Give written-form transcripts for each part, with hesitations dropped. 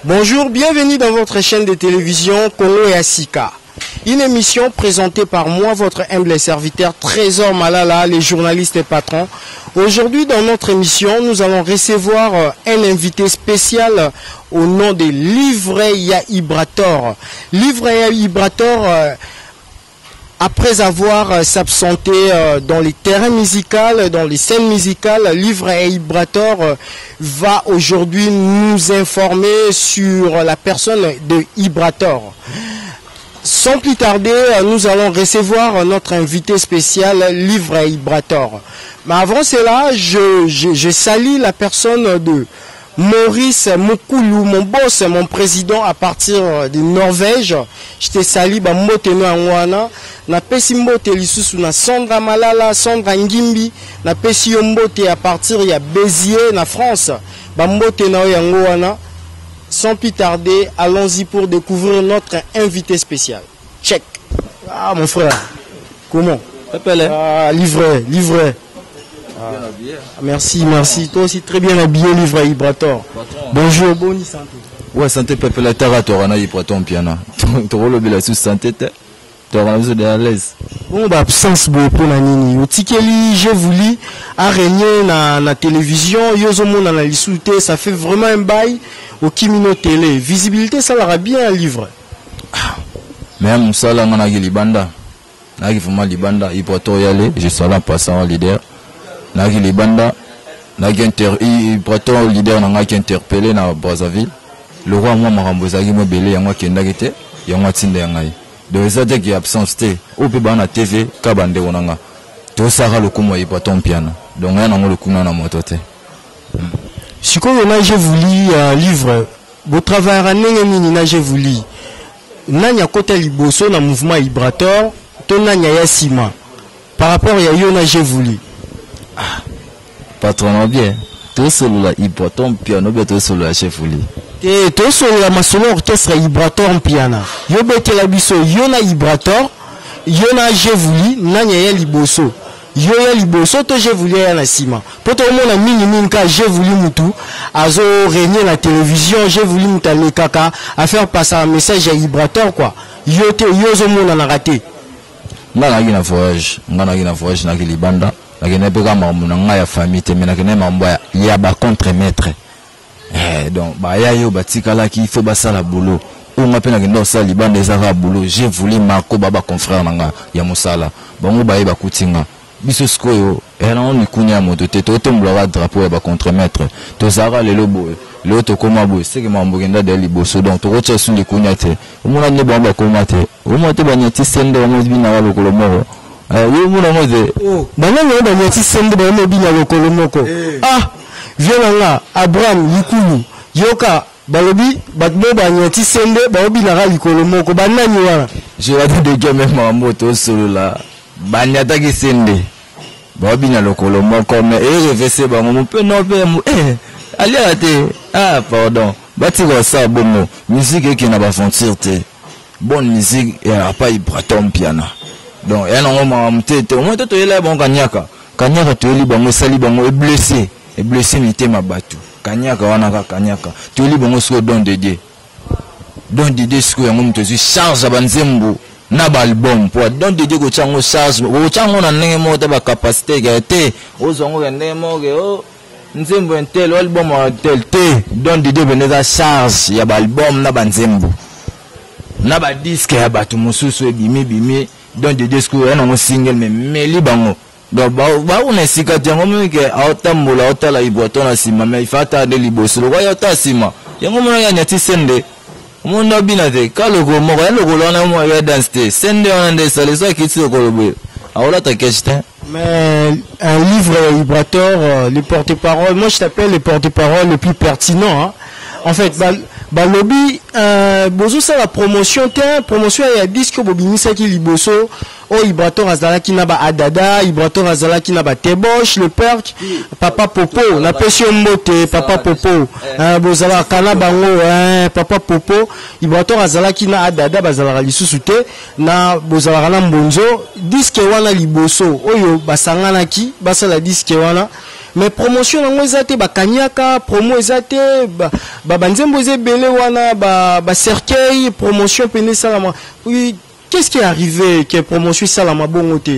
Bonjour, bienvenue dans votre chaîne de télévision Congo et Asika. Une émission présentée par moi, votre humble serviteur Trésor Malala, les journalistes et patrons. Aujourd'hui, dans notre émission, nous allons recevoir un invité spécial au nom de Livre Ibrator. Livre Ibrator, après avoir s'absenté dans les terrains musicaux, dans les scènes musicales, Livre Ibrator va aujourd'hui nous informer sur la personne de Ibrator. Sans plus tarder, nous allons recevoir notre invité spécial, Livre Ibrator. Mais avant cela, je salue la personne de Maurice Mukulu, mon boss, mon président à partir de Norvège. Je te salue, mbote no angwana. Na pesi mbote lisusu na Sandra Malala, Sandra Ngimbi. Na pesi mbote à partir ya Béziers, na France. Mbote na yangwana. Sans plus tarder, allons-y pour découvrir notre invité spécial. Check. Ah, mon frère. Comment? Ah, Livre. Ah, merci. Toi aussi très bien habillé, Livre Ibrator. Bonjour, bonne santé. Ouais, santé Pepe la terre, tu auras Ibrator piano. Tu auras le sous santé, tu auras besoin de à l'aise. Bon, absence beaucoup na nini. Otikeli, j'ai voulu à régner na télévision, yozomo na lisouté, ça fait vraiment un bail au Kimino Télé. Visibilité, ça l'aura bien un livre. Même ça là, on a libanda. On a vraiment libanda. Ibrator y aller, je suis là passant leader. Nagi libanda, nagi Ibrator leader n'a pas interpellé na Brazzaville. Le roi moi marambozagi mo belé yango kendagite, yango tinde yangai. Donc ça dit qu'il y a absence té. Ou peut na TV kabande onanga. To sara le kumo Ibrator piano. Donc on a le kuna na moto té. Si quoi on a j'ai voulu livre, beau travail à nini na j'ai voulu. Nanya côté liboso na mouvement Ibrator, to nanya yasima. Par rapport à yona j'ai voulu. Patron bien, tout seul là Ibrator piano, tout seul là chef voulu. Et tout seul là ma solo orchestre Ibrator piano. Yo bete la biso yona Ibrator, yona j'ai voulu, nanya ya liboso. Yo ya liboso to j'ai voulu ya na sima. Poto mo na mini ka j'ai voulu mutu azo régner la télévision, j'ai voulu mutale kaka à faire passer un message à Ibrator quoi. Yo te yozo mo na raté. Ngana gina voyage na libanda. Na gina peka mambo na nga ya famille te mena kene mambo ya ba contre maître. Donc ba ya yo batika la ki faut basala boulot. Ou nga pena kendo sa libanda ezaka boulot. J'ai voulu marco baba confrère nanga ya musala. Bango ba yeba kutinga. Biso skoyo era on kunya moto te to mbula drapeau ya ba contre maître. To zara lelo boy. Le to koma boy, c'est que mambo genda de liboso donc to rocha sur les kunya te. O mona ne ba koma te. O mo te banyati sende o mo bina wa lokolo moro. Yo muna moze. Oh, banana ba nyati sende ba mo bina lokolo moko. Ah, viens là, Abraham Yikulu. Yoka balobi batbo ba nyati sende ba bina ga likolo moko banani wana. Je vais te dire même mambo to solo là. Banyata ki sende. Ba bina lokolo moko mais reverser ba mo pe no pe allez arrêter. Ah pardon. Bati ko ça bongo. Musique qui na ba sentir te. Bonne musique et pas Ibrator piano. Donc il y a un moment au moins tu es là bon kanyaka tu es libre bon sali bon est blessé mais ma batu kanyaka wana kanyaka tu es libre bon sur don de Dieu ce que on te charge banzembo na ba album pour don de Dieu ko chango charge ko chango na ndenge mo ta ba capacité ga te ozongo ga ndenge mo ge o nzembo entel album tel te don de Dieu beneza charge ya ba album na banzembo na ba disque ya batu mususu bimi donc des disques un single mais libango donc on est sikati ngomo ke autambola otala Ibrator na sima mais il faut attendre liboso lo ya tasima yango mona ya nyati sende mona bina te kaloko moko ya lokolo na mo ya dance sende on ande sale so kiti lokolo boye aola ta question. Mais un livre Ibrator, les porte-paroles, moi je t'appelle les porte-paroles les plus pertinents hein. En fait balobi bozo ça la promotion il y a disque bobinisa ki liboso o Ibrator azalaki na ba adada Ibrator azalaki na ba teboche le perk papa popo na pesio mbote papa popo bozala kana bango papa popo Ibrator azalaki na adada bazala lisusu te na bozala na mbonzo disque wana liboso oyo basangana ki basala disque wana mais promotion nango ezate ba kanyaka promo ezate ba banzembo ezebele wana ba cercueil promotion pene salama. Oui, qu'est-ce qui est arrivé que promotion salama bongote?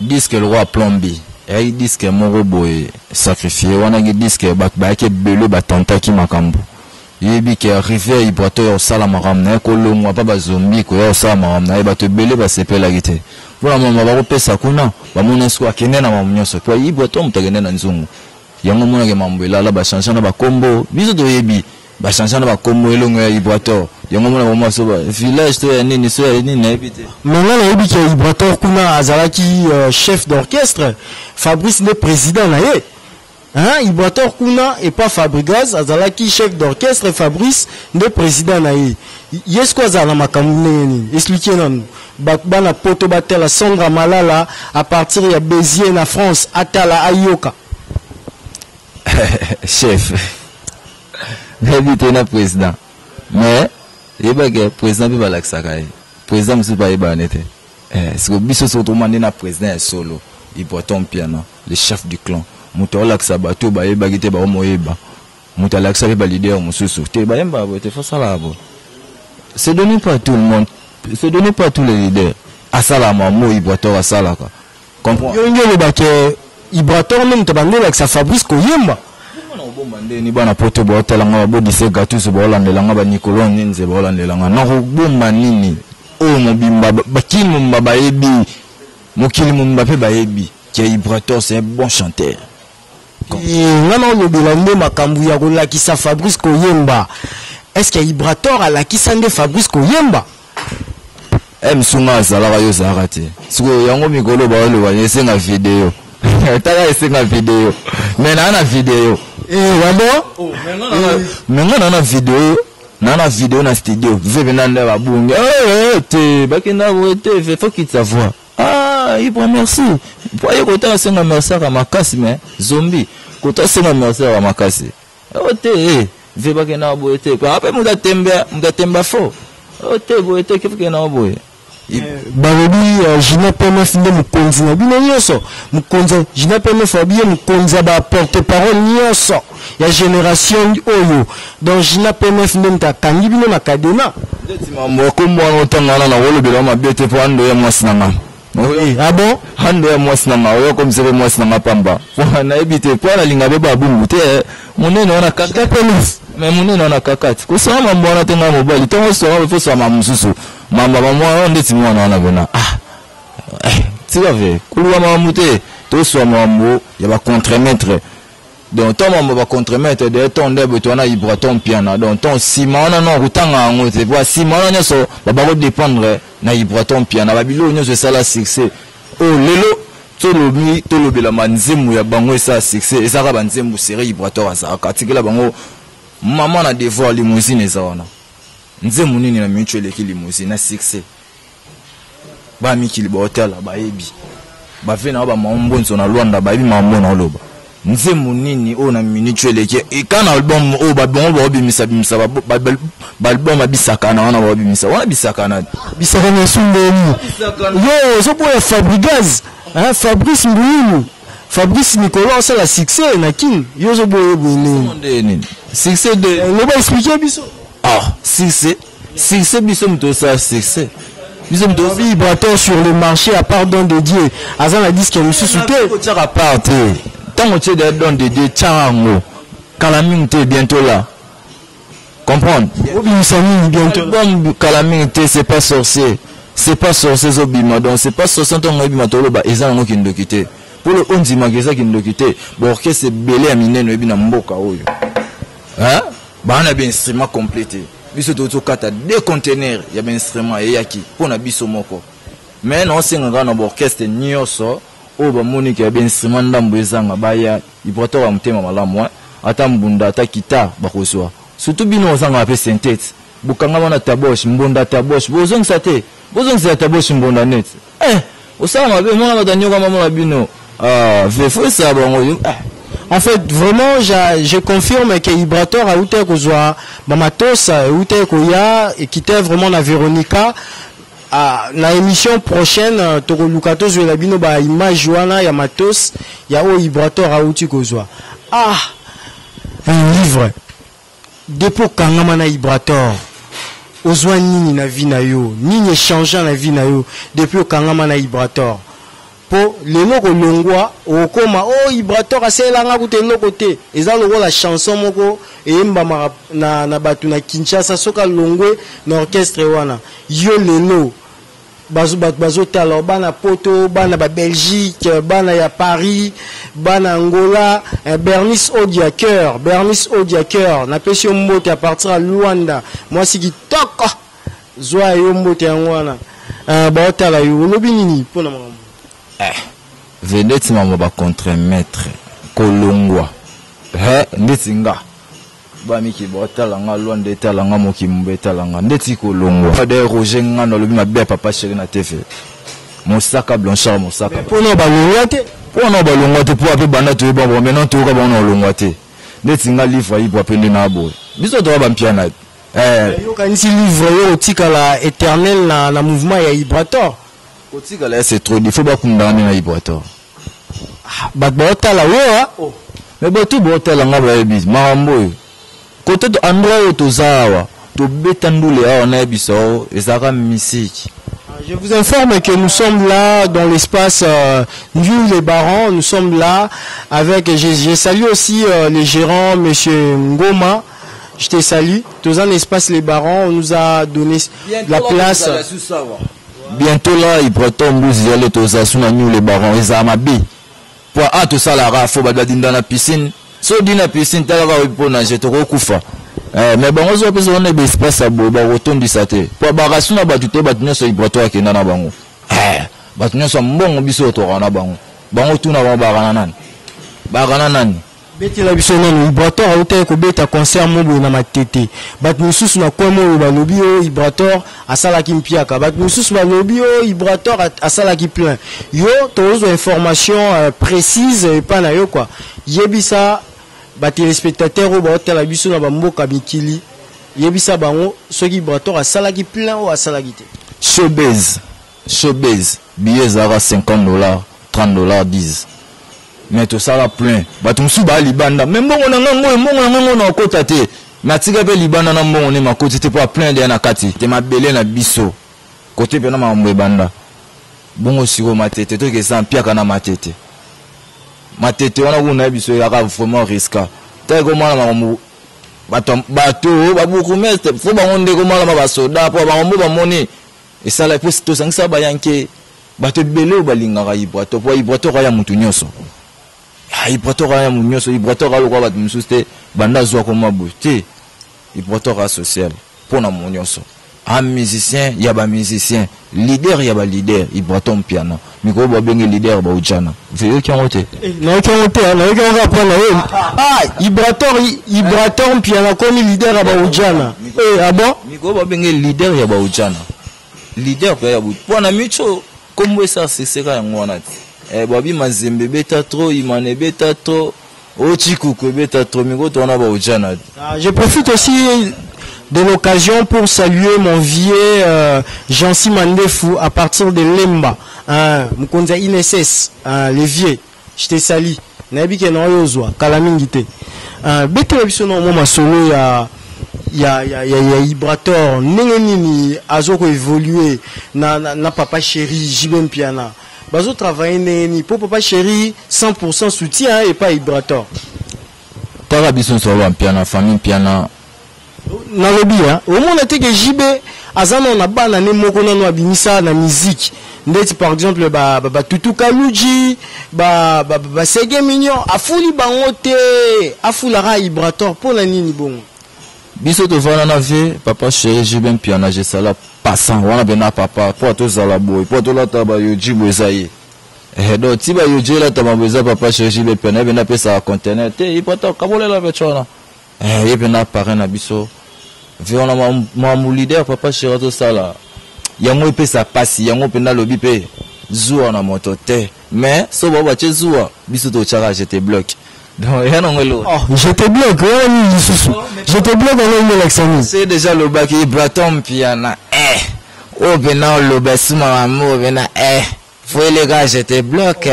Disque le roi plombi et disque mon robot sacrifié wana disque ba ke bele ba tantaki makambo. Yebi qui est arrivé il boite au salama ramna ko longwa pa ba zombie ko au salama ramna e ba te bele ba sepela gite. Voilà mama ba kopesa kuna ba monesko akene na mamunyoso kwa yi boite mutagene na nzungu. Yango mona ke mambo elala ba changer na ba kombo biso to yebi ba changer na ba kombo elongo ya Ibrator. Yango mona mama so ba village to ya nini so ya nini na ebite. Maintenant na yebi ke Ibrator kuna azalaki chef d'orchestre, Fabrice le président na ye. Hein, Ibrator kuna et pas Fabregas azalaki chef d'orchestre, Fabrice le président na ye. Yesko azala makamune nini? Expliquez nous. Bana poto batela Sandra Malala à partir ya Béziers na France atala ayoka. Chef. N'habite na président. Mais yebage président bi balaksaka. Président musu ba yebanete. C'est que biso soto mande na président solo. Ibrator piano, le chef du clan. Muto laksa bato ba yebagite ba moyeba. Muto laksa ba leader mususu. Te ba yemba bo te fa sala bo. C'est donné par tout le monde. C'est donné par tous les leaders. Asalama mo Ibrator asalaka. Comprends? Yo ngelo ba ke Ibrator même to bande avec sa Fabrice Koyemba. Ni bana poto bo talanga bo dise gatus bo landelanga ba Nicolas Ninze bo landelanga na ko bomba nini o mo bimba bakini mo ba yebi mo kili mo mbape ba yebi que Ibrator c'est un bon chanteur. Ngana lo bilande makambu ya ko lakisa Fabrice Koyemba. Est-ce que Ibrator a lakisa nde Fabrice Koyemba? Msunga zalaka yo zarate. Siko yango mikolo ba le wa yesenga video. Tala yesenga video. Mais na video. Wabo? Maintenant na video. Na video na studio. Vous venez na ba bunga. Te bakina wote fait faut qu'il savoir. Ah, il prend merci. Voyez kota senga merci à makasi mais zombie. Kota senga merci à makasi. Te ve bakina boete. Après mudatemba fo. Te boete kifika boye. Barobi Jina PMF nde mukonzi na bino nyonso mukonzi Jina PMF abiye mukonzi ba porte-parole nyonso ya génération oyo donc Jina PMF nde mtakangi bino na kadena ndeti mambo ko mwana otangana na wolobela mabete po ando ya mwasinanga. Oui, ah bon? Ando ya mwasinanga oyo comme c'est mwasinanga pamba. Na ebite po na linga beba bungu te monene ona kaka PMF mais monene ona kakati ko sama mambo na tenga mobali tongo so fo so mamususu mamba mwa ndeti mwana wana bena tivave kulwa mamute to so mambo ya ba contre-maître donc ton mambo ba contre-maître de ton de betona Ibrator piano donc ton simana non rutanga ngo te voix simana nyoso ba ko dépendre na Ibrator piano ba bilo nyoso sala succès oh lelo to lobela manzemu ya bango esa succès esa ka banzemu série Ibrator azaka tikela bango maman na devoir limousine eza wana nzemu nini na mutuelle ki limousine na succès ba mikili ba hotel ba yebi ba vena ba mambonzo na Luanda ba yebi mambo na loba nzemu nini o na mutuelle ki e kana album o ba bon ba obimisa bimisa ba album abisaka na wana ba obimisa wana bisaka na sundeni yo so pour Fabregas hein Fabrice Mbounou Fabrice Nicolas c'est la succès na kin yo so boye nini succès de on va expliquer biso. Ah, succès biso mto ça succès. Biso mto Ibrator sur le marché à part don de Dieu. Azan a dit que nous sous-souté. À part tant que tu es don de Dieu tchango. Calamine bientôt là. Comprendre? Bientôt. Bon Calamine c'est pas sorcier. C'est pas sorcier Zobima donc c'est pas sorcier ton Obima toloba ezango ki ndokité. Pour le onzi mageza ki ndokité. Bon que c'est belé amine no ebina mboka oyo. Hein? Bah on a bien instrument complété. Biso to kata deux conteneurs, il y a bien instrument et yaki pour na biso moko. Mais non c'est ngana na orchestre nyoso o ba monique ya bien instrument ndambo ezanga baya Ibrator wa mtema malamu ata mbunda ata kita bakoswa. Surtout bino ozanga pe synthèse. Bukanga wana tabosh mbunda tabosh bozong sate. Bozong sa tabosh mbunda net. Osama be mona badanyoka mama bino. Faut ça bon. En fait, vraiment, je confirme que Ibrator a outé kozwa mamatos outé koya et qui était vraiment la Véronica na émission prochaine tokoluka tozwela bino ba image wana ya matos ya o vibrateur auti kozwa un livre depuis kangama na vibrateur ozwa nini na vie na yo nini changeant na vie na yo depuis kangama na vibrateur po lelo kolongwa okoma o vibrateur aselanga kutelo côté eza lokola chanson moko eyemba na batu na Kinshasa soka longwe na orchestre wana yo lelo bazo tala bana poto bana ba Belgique bana ya Paris bana Angola Bernice Odiaker na pesi mbote à partir à Luanda moi si kitoko zwa yo mbote ngwana ba tala yo lobi nini pona makambo veneti mama ba contre-maître kolongwa ndetinga ba miki botala nga Luanda etala nga mokimbe etala nga ndeti kolongwa de Roger nga no lobi mabe papa chéri na TV Mosaka Blanchard Mosaka pona ba longwate po ape bana to ba maintenant to ka ba no longwate ndetinga livre ibo apende na abo biso to ba mpiana yo kanisi livre yo otikala éternel na mouvement ya vibrateur otikala c'est trop il faut ba kundana na vibrateur ba botala wo mais ba tu botala nga ba ebis mambo côté de endroit tozawa to betandule awa na biso ezaka musique. Je vous informe que nous sommes là dans l'espace New les Barons. Nous sommes là avec, je salue aussi les gérants, monsieur Ngoma. Je te salue. Tous en espace les Barons, on nous a donné la place. Bientôt là, il prend bus y aller tous à New les Barons. Ils ont mabi. Pour tout ça la faut badine dans la piscine. So dans la piscine, t'as la pour nager, tu recouffa. Mais bon, on a besoin d'un espace à boire, retourne du saté. Pour barrasser na batute, batune sur vibratoire qui n'a bango. Batune sur bon biso to rana bango. Bango tout na barana nan. Beti la biso na vibratoire autant ko beta concert mobo na matete. Batune susu na kwa mo ba lobi o vibratoire asala ki mpiaka. Batune susu ba lobi o vibratoire asala ki plein. Yo tozo information précise et pas na yo quoi. Yebisa ba téléspectateurs au baota la biso na ba mboka mikili yebisa bango soki vibrateur asala ki plein ou asala ki te showbiz billet zara $50 $30 10 mais tout ça la plein bato musu ba libanda même bongo na ngango na kota te matika pe libanda na mbongo ne makoti te pour plein de na kati te mabele na biso côté pe na mamwe banda bongo siko matete to ke sa mpiaka na matete wana kuna biso ya vraiment risqué ta ko mala mamu bato babuku meste fo ba onde ko mala ba soda po ba mbo ba moni et ça la pose to sangisa ba yanke bato bele balinga ga ibrato po ibrato ga ya mutu nyoso ibrato ga ya mutu nyoso ibrato ga lo kwa bato mususte banda zo ko mabu te ibrato ga social po na munyoso un musicien ya ba musicien leader ya ba leader ibrato piano miko ba bengi leader ba ujana veo ki ngote na ki ngote na ki ngapa na ibrato piano comme leader ba ujana bon miko ba bengi leader ya ba ujana leader ya bu pona micho kombo ça c'est ka ngwana babi mazembe beta trop imane beta trop ochikuku beta trop miko to na ba ujana. Je profite aussi de l'occasion pour saluer mon vieux Jansi Mandefou à partir de Lemba, Mkonza INSS, les vieux. Je te salue. Nabi ke na yozwa kalamingite. Bete biso na moma solo ya vibrateur nini azoko évoluer na papa chéri Jibem Piana. Bazo travailler nini pour papa chéri 100% soutien et pas vibrateur. Tara biso so wa piana famille piana na lobi au monde que JB azana na bana ne moko na abimisa na musique ndeti par exemple ba Tutu Kaluji ba Sege Mignon afuli bango te afula vibrateur pour la nini bon biso to vana na vie papa chéri JB piana je sala passant wana bena papa pour to zala boy pour to la taba yo jibo esaye do tiba yo jela taba beza papa chéri JB piana bena pesa conteneur te ipata kabolela betona yebena parrain na biso viona mamu leader papa chéri to sala yango pesa pasi yango penda lobi pe zuwa na moto te mais so baba che zuwa biso to chara je te bloque donc yana ngelo je te bloque je te bloque dans le Alexandre c'est déjà le bac Ibratom piana oh ben le besuma amour ben faut les gars je te bloque.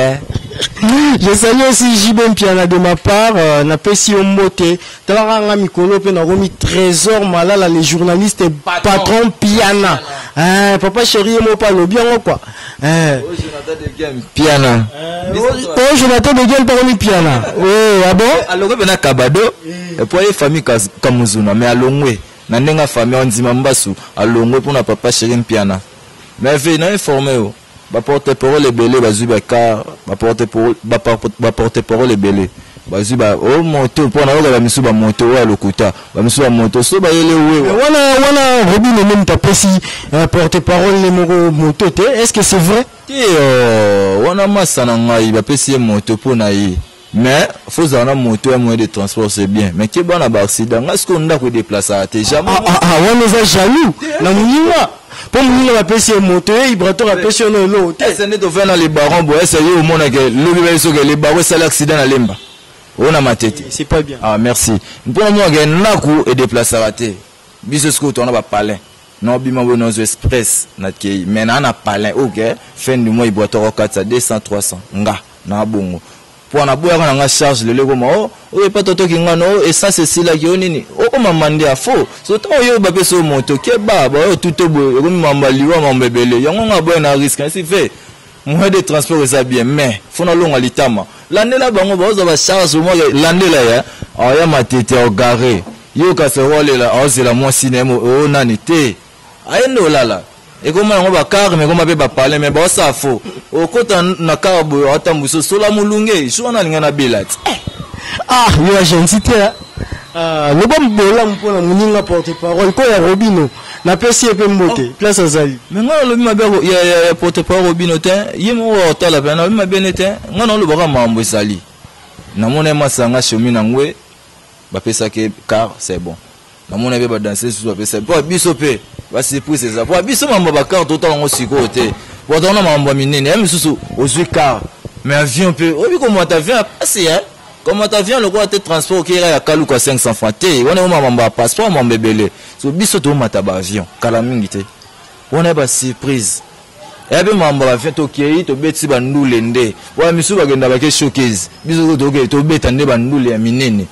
Je salue aussi JB Piana de ma part, na pesi omote, talaranga mikolo pe na romi trésor malala les journalistes et patron Piana. Papa chéri mo pas le bien quoi. Jonathan de Game Piana. Jonathan de Game parmi Piana. Oh, ah bon? Alors ben na Kabado et pour les familles Kamuzuna mais alongwe na ndenga famille Onzima Mbasu alongwe pour na papa chéri Piana. Mais fait na informé ba porte-parole les belé bazuba car ba porte-parole les belé bazuba o moto pour na ba misu ba moto wa lokuta ba misu ba moto so ba yele we wana Robin même ta pesi porte-parole les moto te est-ce que c'est vrai wana masana ngai ba pesi moto pour na yi mais faut avoir moto et moyen de transport c'est bien mais qui bon na ba accident est-ce qu'on a ko déplacer te jamais on est jaloux na muninga pour nous la PC moto vibrateur a PC no lo ce n'est de faire dans les barons bo essayer au monde que le les barons c'est l'accident à lemba on a ma tête c'est pas bien merci pour moi que naku et déplacer raté biso ce qu'on a pas palin non bima bon express na kei mais na palin OK fin du mois vibrateur 400 200 300 nga na bongo pour na boya kana nga charge le lego mo o pas toto ki ngano et ça c'est si la ki onini o ko mamande a faux surtout yo ba peso moto ke baba o tuto bo ko mamba liwa mambebele yango nga boya na risque ainsi fait moyen de transport ça bien mais faut na longa litama l'année là bango ba ba charge mo l'année là ya ya matete au garé yo ka se wole là o c'est la moi cinéma o nani te ayendo là et comment on va car mais comment va parler mais bon ça faux au côté na carbo atambuso sola mulunge je na linga na belat yo agentité le bon bola mpona muninga porte-parole ko ya Robino na pesi epe mbote place azali mais ngana lo bima bego ya porte-parole Robino te yimo otala bana bima benete ngana lo baka mambo sali na mona masanga shomi na ngwe ba pesa ke car c'est bon na mona be ba danser sur ba pesa po biso pe ba surprise ça po biso mambo ba car tout temps aussi côté po tona mambo minene même susu ozui car mais avion pe obi comment t'avion passer hein comment t'avion le quoi te transport qui ya kaluka 500 francs te on est mambo passeport mambo bebele so biso to mata ba avion kala mingi te on est ba surprise et bien mambo avion to kei to beti ba ndule nde wa misu ba genda ba ke showcase biso to ke to beta nde ba ndule ya minene.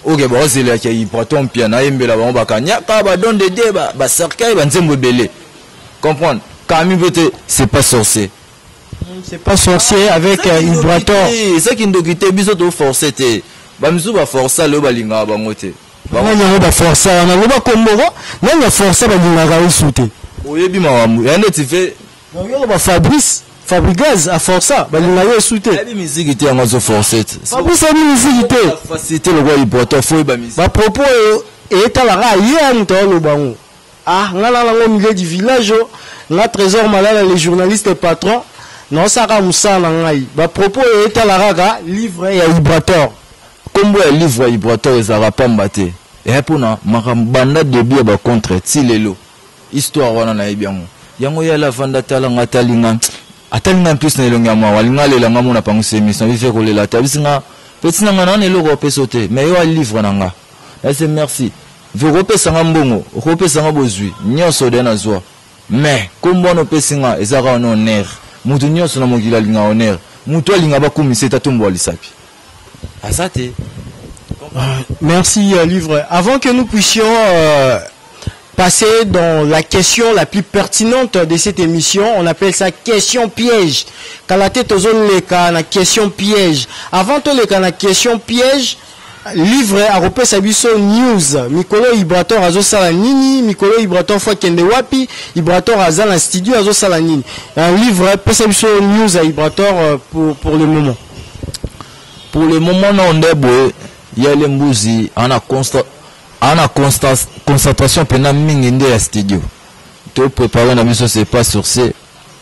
Ok, bon, c'est là qu'il y a Praton Piana, Mbela, Bakanya, Kaba, donne des débats, Basarka, Banzembo Belé. Comprendre? Camille Boté, c'est pas sorcier. C'est pas sorcier avec vibrateur. C'est ça qui nous quitte, bisous forcé. Bamzou va forcer le balinga, Bangote. On va forcer, on va comborer, on va forcer, on va réussiter. Oui, bien, il y a un autre fait. On va Fabrice. Fabrigaz a forcé, balinga yo souté. La musique était en mode forcé. Fabrice a musique était. Facilité le roi vibrateur, faut ba musique. Ba propos et talara hier to lo bango. Ngala la milieu du village, la trésor malala les journalistes et patrons. Non saka musala ngai. Ba propos et talara ga livre ya vibrateur. Comme le livre vibrateur ezara pambate. Et pour na makambanda de bia ba contre tilelo. Histoire wana na ebiango. Yango ya la vanda tala ngatalinga. Atalinga plus na elonga mwa walinga lela ngamu na pangu semission vive ko lela tabisinga petit nanga na eloko pesote mais yo livre nanga ese merci viro pesa ngambongo ko pesa ngabozwi nyoso de na zwa mais kombono pesinga ezaka on honneur mutu nyoso na mokila linga honneur mutu alinga bakumisa tatumbo lisapi asate. Merci livre avant que nous puissions passer dans la question la plus pertinente de cette émission, on appelle ça question piège. Quand la tête aux zones les cas, la question piège. Avant tout les cas, la question piège, livre à repère sabiso news. Mikolo vibrateur azo salanini, Mikolo vibrateur fois kende wapi, vibrateur azal en studio azo salanini. Un livre à sabiso news à vibrateur pour le moment. Pour le moment, non, il y a les mouzi, on a constat. En concentration pendant mingi ya studio to préparer na mission c'est pas sur c'est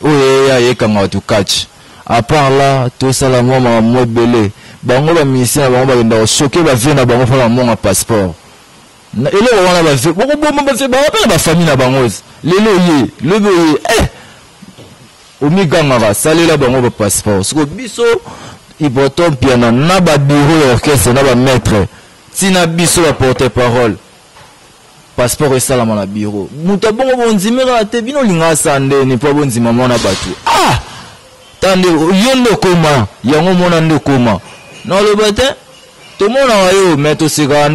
oye ya kanga to catch à part là to sala mo belé bango ba mission bango ba ndao choquer ba vie na bango fa mo passeport na ele wana ba vie boko bomba ba vie ba famille na bango lelo ye lebo ye omiga ngara salela bango ba passeport siko biso ibotom piano na ba bureau orchestre na ba maître tina biso la porte-parole passeport et ça là mon bureau muta bongo bonzimera te bino linga sande ni po bonzima mona batu tande yondo koma yango mona ndo koma non le matin tout le monde a eu mais tout c'est grand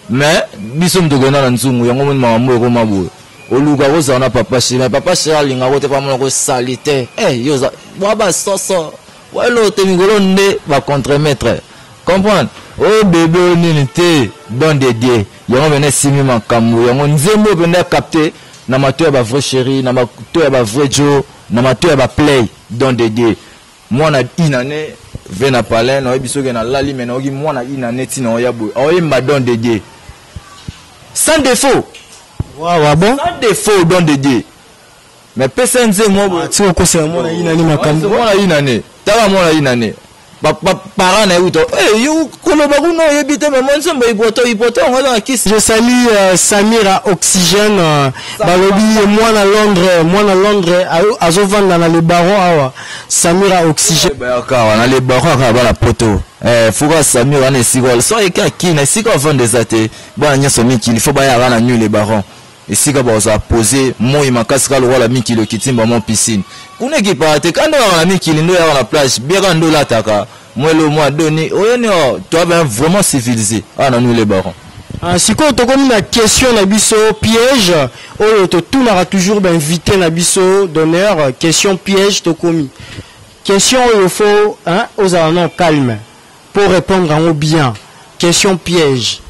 mais biso mtogena na nzungu yango mona mambo ko mabo oluka ko za na papa shira linga ko te pa mona ko salite yoza baba soso walo te migolo nde ba contre-maître comprendre oh bébé nini te don de Dieu yango bene simi makambo yango nzembo bene capter na mato ya ba vrai chéri na mato ya ba vrai Joe na mato ya ba play don de Dieu mwana inane vena palais na biso ke na lali mena oki mwana inane tina oyabo oyemba don de Dieu sans défaut waouh bon sans défaut don de Dieu mais pesa nzembo ti ko se mwana inane makambo mwana inane tala mwana inane parents na uto yo koloba kuno yebite mais moi nzembo ipoto on va kiss. Je salue Samira Oxygène balobi mwana Londres azovanda na le baron awa Samira Oxygène ba na le baron ka ba la poto fuka Samira na sigol so eka kina sika vendre zate ba nyaso miki il faut ba ya na nyu le baron esika ba za poser moi makasi ka lo wala miki lo kitimba mon piscine kuna ki parate kando na miki ndo ya na plage bien ndo la taka moi le mois donné oyone toi ben vraiment civilisé na nous les barons siko to comme na question na biso piège oyo to tout na toujours ben invité na biso d'honneur question piège to komi question il faut aux non calme pour répondre en bien question piège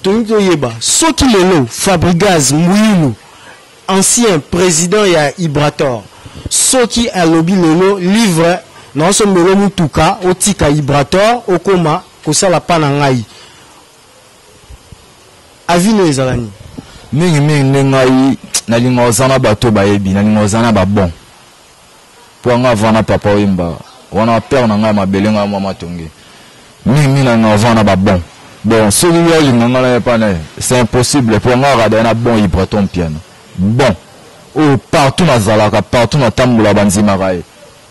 to yeba soki lelo Fabregas Mouilou ancien président ya Ibrator soki alobi lelo livre non sombelo mutuka otika Ibrator okoma kosala pana ngai avino ezalani mingi ngai na linga ozana bato bayebi na linga ozana ba bon po nga vana papa oyimba wana père na ngai mabelenga mwa matonge mingi na nga vana ba bon celui là linga ngala pana c'est impossible pour nga rada na bon Ibraton piano bon partout na zalaka partout na tambula banzima kae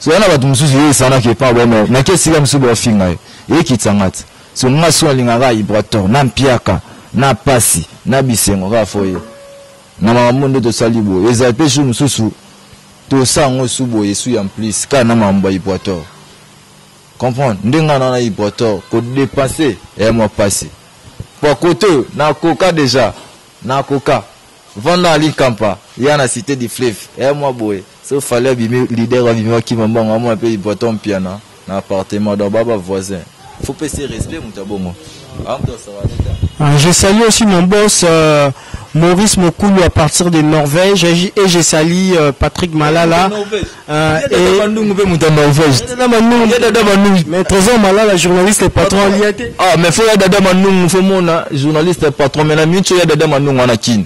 so yana batu mususu yesana ke pa bwana na ke sika mususu ba finga ekitsangati so nga so linga ga Ibraton na mpiaka na pasi na bisengo ka foye na mamundo to salibo ezape shu mususu to sango subo yesu ya plus ka na mamba Ibraton comprendre ndenga na Ibraton ko dépasser moi passer pour côté na coca déjà na coca vendre à l'Ikampa il y a la cité du fleuve moi boy so fallait bimi leader bimi qui mbongo moi pe Ibraton piano na appartement dans baba voisin faut passer respect mutabongo. Je salue aussi mon boss Maurice Mokoulou à partir de Norvège et je salue Patrick Malala mais Trésor Malala journaliste et patron mais faut y dada manung faut mona journaliste et patron mais la minute y dada manung wana kin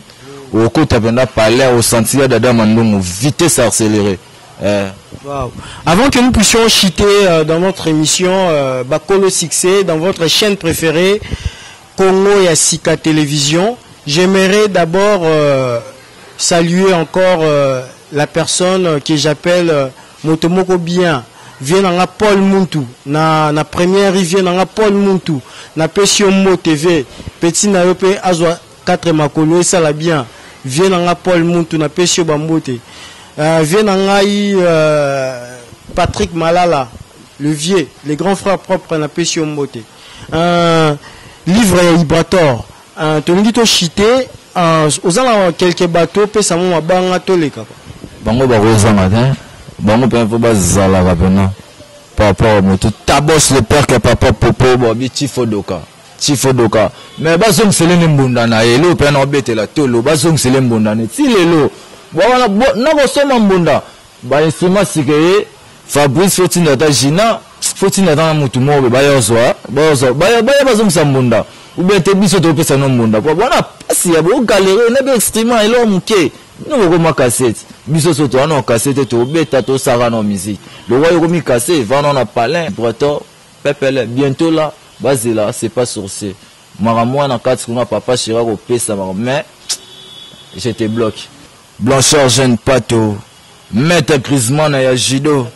au côté penda parler au sentier dada manung vitesse accélérée. Wow. Avant que nous puissions chiter dans notre émission Bakolo Succès, dans votre chaîne préférée Congo et Sika Télévision, j'aimerais d'abord saluer encore la personne que j'appelle Motomoko Bien. Vient dans la Paul Muntu, na première vient dans la Paul Muntu, na Pession Mo TV, petit na yope azwa 4 makolo et ça la bien. Vient dans la Paul Muntu, na Pession Bambote. Vient Patrick Malala, le vieux, les grands frères propres na Pession Mote. Livre Ibrator. Tu me dis to chité, aux ala quelques bateaux, pe sa moma banga toleka. Bango baroza matin, bango pe fo bazala kapena. Papa moto tabos le père que papa popo bobi tifodoka. Tifodoka. Mais bazong selene mbunda na elo pe na obetela tolo, bazong selene mbunda ne ti lelo. Voilà, na bosoma mbunda. Ba instrument sikeye Fabrice Fotina ta Gina, Fotina ta mutu mo be bayozwa, baya bazong sambunda. Ou bien te biso to pesa no mbunda. Kwa bwana pasi ya bo galere na be instrument elo muke. Nous avons cassette. Biso soto ana cassette to beta to sara no musique. Le roi yomi cassé, vend na palin, breton, pepele bientôt là, bazela, c'est pas sourcé. Maramwa na 4 kuna papa chira ko pesa mais je te bloque. Blanchard jeune pato. Maître Griezmann ya judo.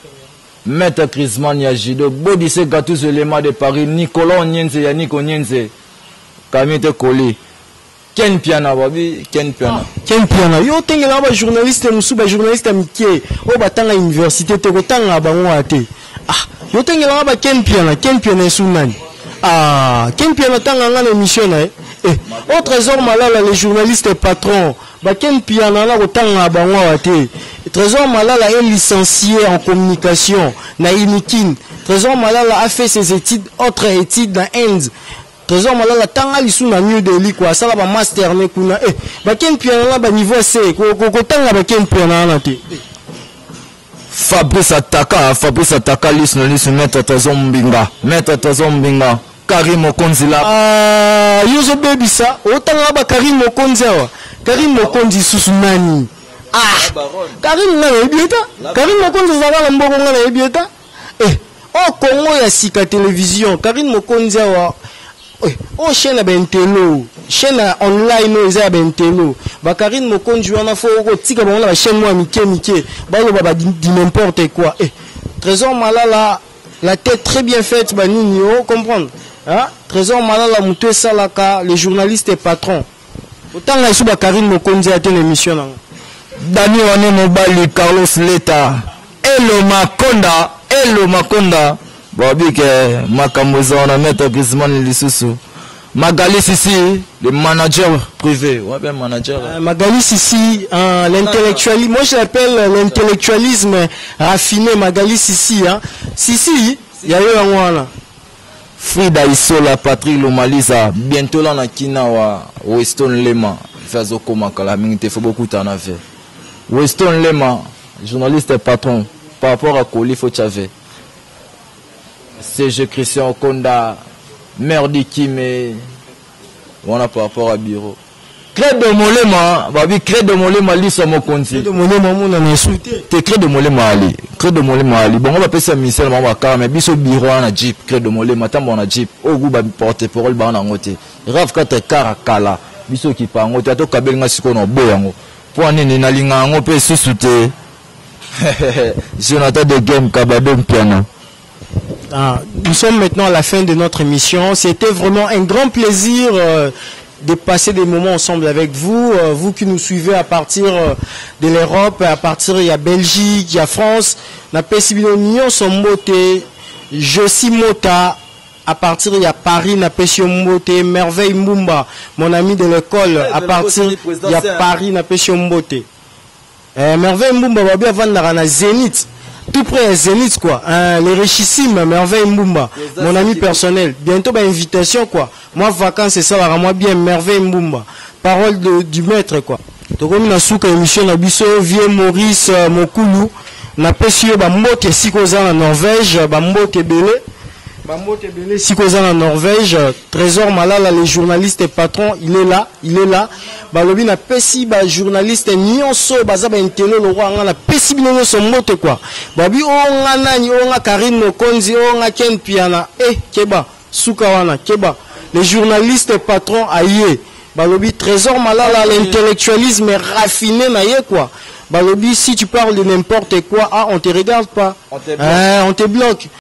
Maître Griezmann ya judo. Bodise Gattuso élément de Paris, Nicolas Nyenze ya Nico Nyenze. Kamite Koli. Ken Piana babi Ken Piana. Ken Piana yo tengela ba journaliste musu ba journaliste mike o batanga université te ko tanga bango ate. Ah yo tengela ba Ken Piana sunani. Ah Ken Piana tanga ngana émission na au Trésor Malala les journalistes patrons ba Ken Piana la ko tanga bango ate. Trésor Malala est licencié en communication na Inikin. Trésor Malala a fait ses études autres études dans Inde. Trésor Malala tanga lisu na New Delhi quoi ça ba master ne kuna ba Ken Piana ba niveau C ko tanga ba Ken Piana na te. Fabrice Ataka lisu Maître Trésor Mbinga Karim Mokonzi la yozo baby ça o tanga ba Karim Mokonzi wa Karim Mokonzi susunani Karim na ebieta Karim Mokonzi za la mboko na ebieta au Congo ya sika télévision Karim Mokonzi wa oh chaîne bentelo chaîne online eza bentelo ba Karim Mokonzi wana fo ko tika ba la chaîne moi mike ba lo ba di n'importe quoi Trésor Malala la tête très bien faite ba nini o comprendre hein Trésor Malala muté salaka les journalistes et patrons autant la sou ba Karim Mokonzi a tenu émission na Dani wane mobali Carlos Leta Elo Makonda Babike Makamboza on a mettre Griezmann lisusu Magali Sissi le manager privé ouais bien manager Magali Sissi l'intellectualisme moi je l'appelle l'intellectualisme raffiné Magali Sissi hein Sissi ya yo ngwana Frida Isola Patrick Lomaliza bientôt là na kina wa Weston Lema fazo koma kala mingi faut beaucoup t'en faire Weston Lema journaliste et patron par rapport à Kolifo Chave CG Christian Okonda, Merdi Kime, voilà par rapport à bureau. Cré de Molema, babi Cré de Molema li sa mokonzi. Cré de Molema mon a insulté. Te Cré de Molema ali. Cré de Molema ali. Bon on va passer ministère ma wakara mais biso bureau na jeep Cré de Molema tambo na jeep. O gu ba porter parole ba na ngote. Raf ka te karakala. Biso ki pa ngote to kabel nga siko no boyango. Po nini na linga ngo pe susute. Jonathan de Game Kabadom Piano. Nous sommes maintenant à la fin de notre émission. C'était vraiment un grand plaisir de passer des moments ensemble avec vous. Vous qui nous suivez à partir de l'Europe, à partir il y a Belgique, il y a France. Na pesibino nyon son moté, Josi Mota. À partir il y a Paris, na pesio moté, Merveille Mbumba, mon ami de l'école. À partir il y a Paris, na pesio moté. Merveille Mbumba va bien vendre na Zénith. Tout près à Zénith quoi, les richissimes Merveille Mbumba, mon ami personnel. Bientôt bah, invitation quoi. Moi vacances c'est ça, moi bien Merveille Mbumba. Parole du maître quoi. Donc comme na souka émission na biso vieux Maurice Mokulu, na pesio ba mbote sikoza en Norvège, ba mbote belé. Bambote belé sikoza en Norvège, Trésor Malala les journalistes et patrons, il est là. Balobi na pesi ba journaliste nyonso baza ba intelo lo roi na pesi bino so mote quoi. Babi o nga nani o nga Karim Mokonzi o nga Ken Piana keba suka wana keba les journalistes et patrons aye. Balobi Trésor Malala l'intellectualisme raffiné na ye quoi. Balobi si tu parles de n'importe quoi, on te regarde pas. On te bloque.